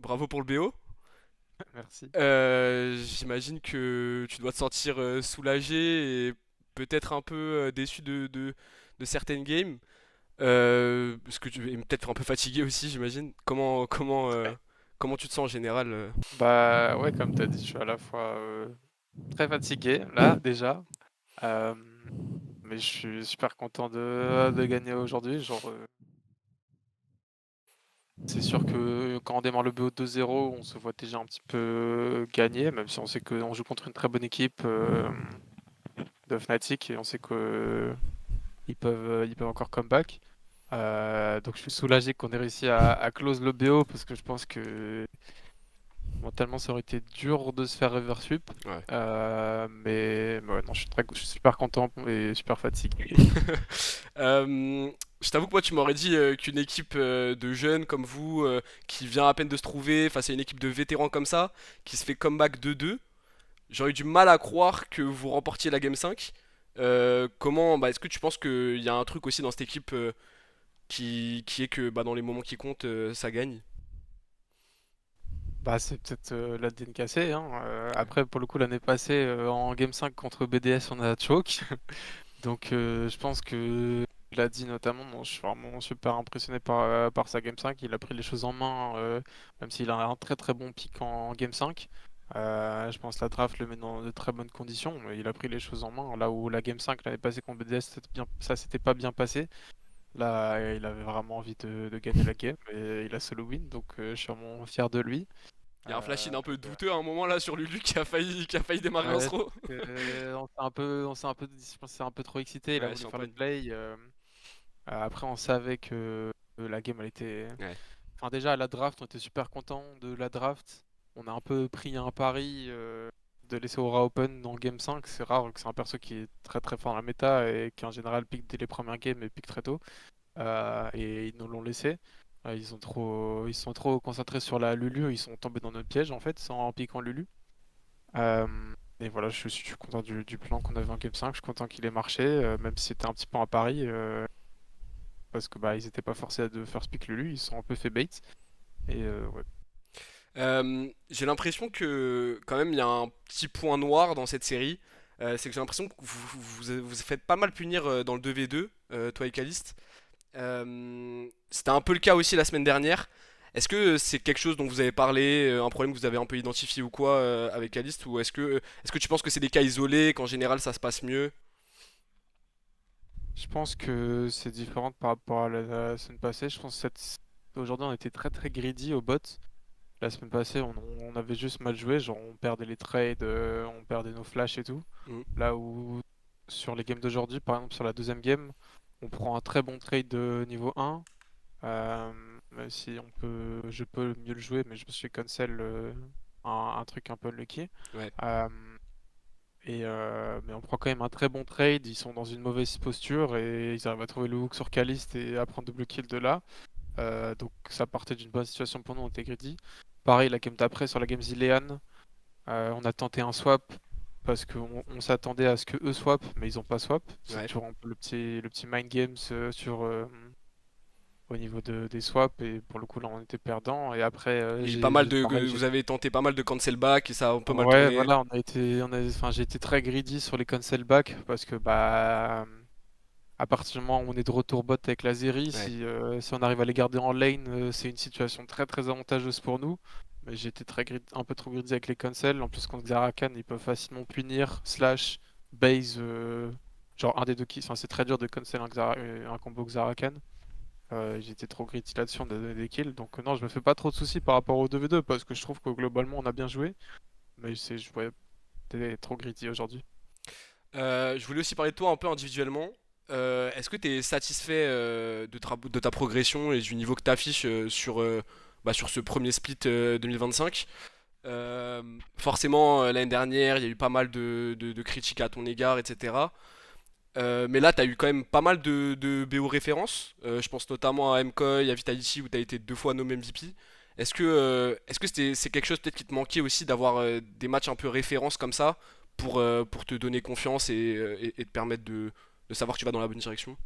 bravo pour le BO. Merci. J'imagine que tu dois te sentir soulagé et peut-être un peu déçu de certaines games. Parce que tu es peut-être un peu fatigué aussi, j'imagine. Comment tu te sens en général Bah ouais, comme tu as dit, je suis à la fois très fatigué là déjà, euh, mais je suis super content de gagner aujourd'hui. Genre, c'est sûr que quand on démarre le BO 2-0, on se voit déjà un petit peu gagner, même si on sait qu'on joue contre une très bonne équipe de Fnatic et on sait que ils peuvent encore comeback. Donc je suis soulagé qu'on ait réussi à close le BO parce que je pense que mentalement, ça aurait été dur de se faire reverse sweep. Ouais. Mais ouais, non, je suis super content et super fatigué. Je t'avoue que moi tu m'aurais dit qu'une équipe de jeunes comme vous, qui vient à peine de se trouver face à une équipe de vétérans comme ça, qui se fait comeback 2-2, j'aurais eu du mal à croire que vous remportiez la game 5. Est-ce que tu penses qu'il y a un truc aussi dans cette équipe qui est que dans les moments qui comptent, ça gagne? Bah, c'est peut-être l'ADN cassé, hein. Après, pour le coup, l'année passée, en Game 5 contre BDS, on a choke. Donc, je pense que il a dit notamment, non, je suis vraiment super impressionné par sa Game 5. Il a pris les choses en main, même s'il a un très très bon pick en Game 5. Je pense que la draft le met dans de très bonnes conditions, mais il a pris les choses en main. Là où la Game 5 l'année passée contre BDS, ça s'était pas bien passé. Là, il avait vraiment envie de gagner la game et il a solo win, donc je suis vraiment fier de lui. Il y a un flash-in un peu Et, douteux à un moment là sur Lulu qui a failli démarrer un ouais, throw. je pense que c'est un peu trop excité. Il a Ouais, voulu faire le champagne. play. Après, on savait que la game, elle était. Ouais. Enfin, déjà à la draft, on était super content de la draft. On a un peu pris un pari de laisser Aura Open dans Game 5. C'est rare que c'est un perso qui est très très fort dans la méta et qui en général pique dès les premières games et pique très tôt. Et ils nous l'ont laissé. Ils sont trop concentrés sur la Lulu, ils sont tombés dans notre piège en fait, en piquant Lulu. Euh, et voilà, je suis content du plan qu'on avait en Game 5, je suis content qu'il ait marché, même si c'était un petit peu un pari, parce que bah ils étaient pas forcés de first pick Lulu, ils se sont un peu fait bait. Et ouais. J'ai l'impression que quand même il y a un petit point noir dans cette série. C'est que j'ai l'impression que vous faites pas mal punir dans le 2v2, toi et Caliste. C'était un peu le cas aussi la semaine dernière. Est-ce que c'est quelque chose dont vous avez parlé, un problème que vous avez un peu identifié ou quoi avec Caliste, ou est-ce que tu penses que c'est des cas isolés, qu'en général ça se passe mieux? Je pense que c'est différent par rapport à la semaine passée. Je pense que aujourd'hui on était très très greedy au bot. La semaine passée, on avait juste mal joué, genre on perdait les trades, on perdait nos flashs et tout. Mm. Là où sur les games d'aujourd'hui, par exemple sur la deuxième game, on prend un très bon trade de niveau 1. euh, Même si je peux mieux le jouer, mais je me suis cancel un truc un peu lucky. Ouais. Euh, mais on prend quand même un très bon trade, ils sont dans une mauvaise posture et ils arrivent à trouver le hook sur Caliste et à prendre double kill de là. Donc ça partait d'une bonne situation pour nous, on était greedy. Pareil, la game d'après sur la game Zilean, on a tenté un swap parce qu'on s'attendait à ce que eux swap, mais ils ont pas swap. C'est Ouais. toujours un peu le petit mind games au niveau des swaps et pour le coup là on était perdant. Et après Il y a eu pas mal de, pareil, vous avez tenté pas mal de cancel back et ça a un peu mal ouais, tourné. voilà, enfin j'ai été très greedy sur les cancel back parce que bah à partir du moment où on est de retour bot avec la Zeri, Ouais. si on arrive à les garder en lane, c'est une situation très très avantageuse pour nous. Mais j'ai été un peu trop greedy avec les cancels. En plus, contre Xarakan, ils peuvent facilement punir, slash, base, genre un des deux kills. Enfin, c'est très dur de cancel un combo Xarakan. J'étais trop greedy là-dessus, on a donné des kills. Donc, non, je me fais pas trop de soucis par rapport au 2v2 parce que je trouve que globalement, on a bien joué. Mais je voyais t'es trop greedy aujourd'hui. Je voulais aussi parler de toi un peu individuellement. Est-ce que tu es satisfait de ta progression et du niveau que tu affiches sur ce premier split 2025? Forcément, l'année dernière, il y a eu pas mal de critiques à ton égard, etc. Mais là, tu as eu quand même pas mal de BO références. Je pense notamment à MCOY, à Vitality, où tu as été 2 fois nommé MVP. Est-ce que c'est quelque chose peut-être qui te manquait aussi d'avoir des matchs un peu références comme ça pour te donner confiance et te permettre de savoir que tu vas dans la bonne direction?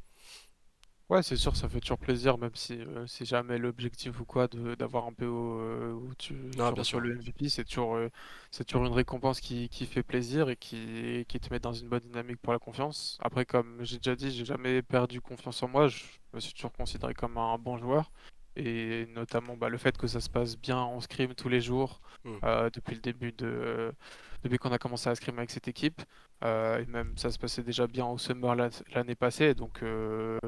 Ouais, c'est sûr, ça fait toujours plaisir, même si c'est jamais l'objectif ou quoi d'avoir un PO où Non, tu bien reçois sûr. le MVP. C'est toujours une récompense qui fait plaisir et qui te met dans une bonne dynamique pour la confiance. Après, comme j'ai déjà dit, j'ai jamais perdu confiance en moi. Je me suis toujours considéré comme un bon joueur. Et notamment le fait que ça se passe bien en scrim tous les jours Hmm. depuis le depuis qu'on a commencé à scrim avec cette équipe. Et même ça se passait déjà bien au Summer l'année passée. Donc euh,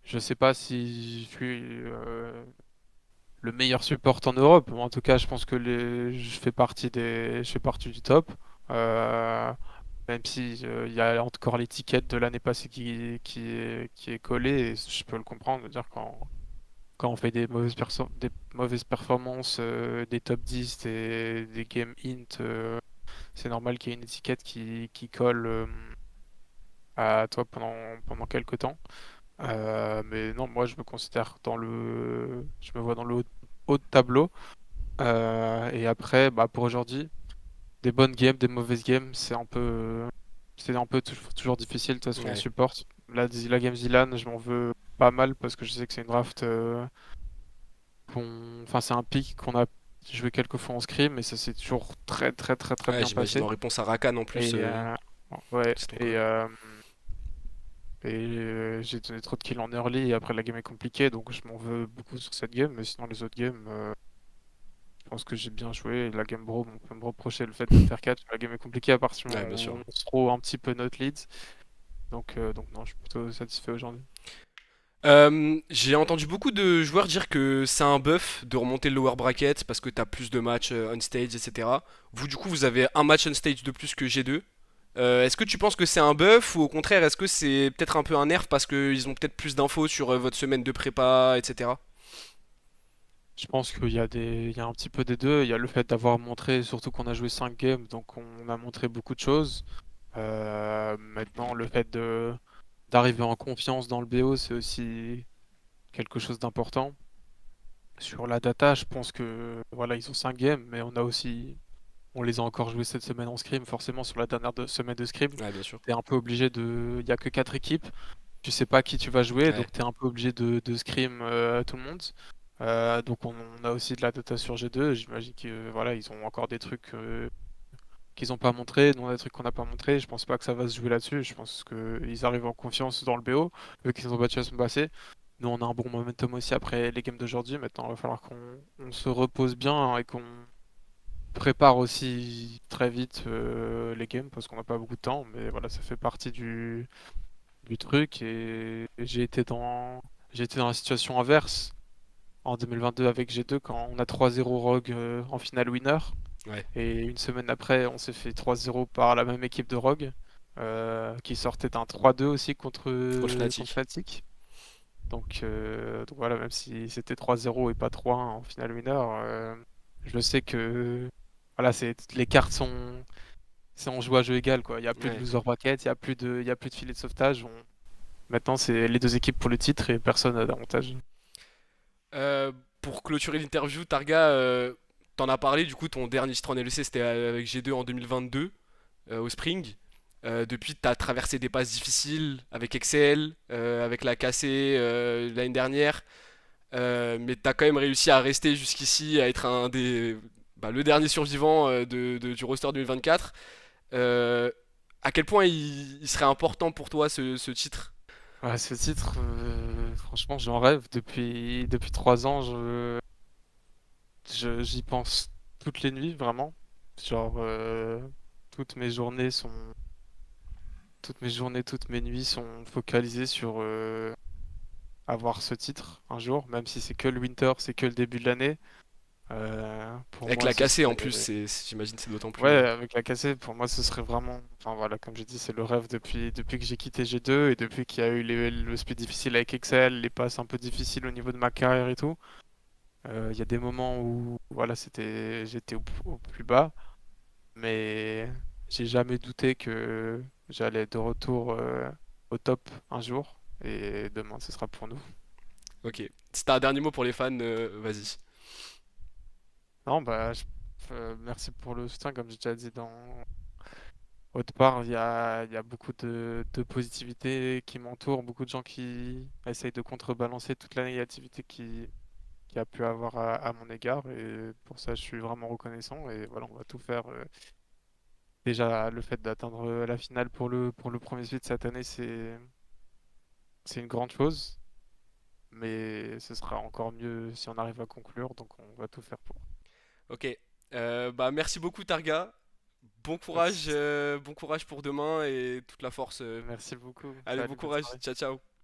je sais pas si je suis le meilleur support en Europe, mais en tout cas, je pense que je fais partie du top. Euh, Même si il y a encore l'étiquette de l'année passée qui est collée, et je peux le comprendre, de dire quand on fait des mauvaises performances, des top 10, des game int, c'est normal qu'il y ait une étiquette qui colle à toi pendant quelques temps. Mais non, moi je me considère je me vois dans le haut de tableau. Et après, pour aujourd'hui, des bonnes games, des mauvaises games, c'est un peu toujours difficile de toute façon en Ouais. support. La game Zilan, je m'en veux pas mal parce que je sais que c'est une draft enfin c'est un pick qu'on a joué quelques fois en scrim, et ça s'est toujours très très très très Ouais, bien j'imagine en passé. réponse à Rakan en plus, Et ouais, c'est ton call. j'ai donné trop de kills en early et après la game est compliquée, donc je m'en veux beaucoup sur cette game. Mais sinon les autres games, je pense que j'ai bien joué. Et la game bro, on peut me reprocher le fait de me faire catch. La game est compliquée à part si Ouais, bien sûr. on se trouve un petit peu notre leads. Donc non, je suis plutôt satisfait aujourd'hui. J'ai entendu beaucoup de joueurs dire que c'est un buff de remonter le lower bracket parce que t'as plus de matchs on stage, etc. Vous, du coup, vous avez un match on stage de plus que G2. Est-ce que tu penses que c'est un buff ou au contraire, est-ce que c'est peut-être un peu un nerf parce qu'ils ont peut-être plus d'infos sur votre semaine de prépa, etc. Je pense il y a un petit peu des deux. Il y a le fait d'avoir montré, surtout qu'on a joué 5 games, donc on a montré beaucoup de choses. Maintenant, le fait d'arriver en confiance dans le BO, c'est aussi quelque chose d'important. Sur la data, je pense que voilà, ils ont 5 games, mais on les a encore joués cette semaine en scrim. Forcément, sur la dernière semaine de scrim, Ouais, bien sûr. t'es un peu obligé il y a que 4 équipes. Tu sais pas qui tu vas jouer, Ouais. donc t'es un peu obligé de scrim tout le monde. Donc on a aussi de la data sur G2. J'imagine que voilà, ils ont encore des trucs qu'ils n'ont pas montré, nous on a des trucs qu'on n'a pas montré. Je pense pas que ça va se jouer là-dessus. Je pense qu'ils arrivent en confiance dans le BO, vu qu'ils ont battu la semaine passée. Nous on a un bon momentum aussi après les games d'aujourd'hui. Maintenant il va falloir qu'on se repose bien et qu'on prépare aussi très vite les games parce qu'on n'a pas beaucoup de temps. Mais voilà, ça fait partie du truc. Et j'ai été dans la situation inverse en 2022 avec G2 quand on a 3-0 Rogue en finale winner. Ouais. Et une semaine après, on s'est fait 3-0 par la même équipe de Rogue, qui sortait d'un 3-2 aussi Contre contre Fnatic. Fnatic. Donc voilà, même si c'était 3-0 et pas 3-1 en finale winner, je sais que voilà, les cartes on joue à jeu égal, quoi. Il n'y a plus de Ouais. loser bracket, il y a plus de filet de sauvetage. Maintenant, c'est les deux équipes pour le titre et personne n'a d'avantage. Euh, pour clôturer l'interview, Targa, t'en as parlé, du coup, ton dernier titre en LEC c'était avec G2 en 2022 au Spring. Depuis, tu as traversé des passes difficiles avec Excel, avec la cassée l'année dernière, mais tu as quand même réussi à rester jusqu'ici, à être le dernier survivant du roster 2024. Euh, à quel point il serait important pour toi ce titre? Ouais, ce titre, franchement, j'en rêve depuis 3 ans. J'y pense toutes les nuits, vraiment. Genre, toutes mes journées sont, toutes mes nuits sont focalisées sur avoir ce titre un jour, même si c'est que le winter, c'est que le début de l'année. Pour Avec moi, la ce cassée en serait, plus, j'imagine c'est d'autant ouais, plus. avec la cassée, pour moi, ce serait vraiment, enfin voilà, comme j'ai dit, c'est le rêve depuis que j'ai quitté G2 et depuis qu'il y a eu le split difficile avec Excel, les passes un peu difficiles au niveau de ma carrière et tout. Il y a des moments où, voilà, j'étais au plus bas. Mais j'ai jamais douté que j'allais être de retour au top un jour, et demain ce sera pour nous. Ok. Si t'as un dernier mot pour les fans, vas-y. Non, merci pour le soutien, comme j'ai déjà dit autre part, il y a beaucoup de positivité qui m'entoure, beaucoup de gens qui essayent de contrebalancer toute la négativité qui a pu avoir à mon égard. Et pour ça, je suis vraiment reconnaissant. Et voilà, on va tout faire. Déjà, le fait d'atteindre la finale pour le premier split cette année, c'est une grande chose. Mais ce sera encore mieux si on arrive à conclure. Donc, on va tout faire pour. Ok. Bah merci beaucoup Targa. Merci, Bon courage pour demain et toute la force. merci beaucoup. Allez, bon Salut, bonne courage. soirée. Ciao ciao.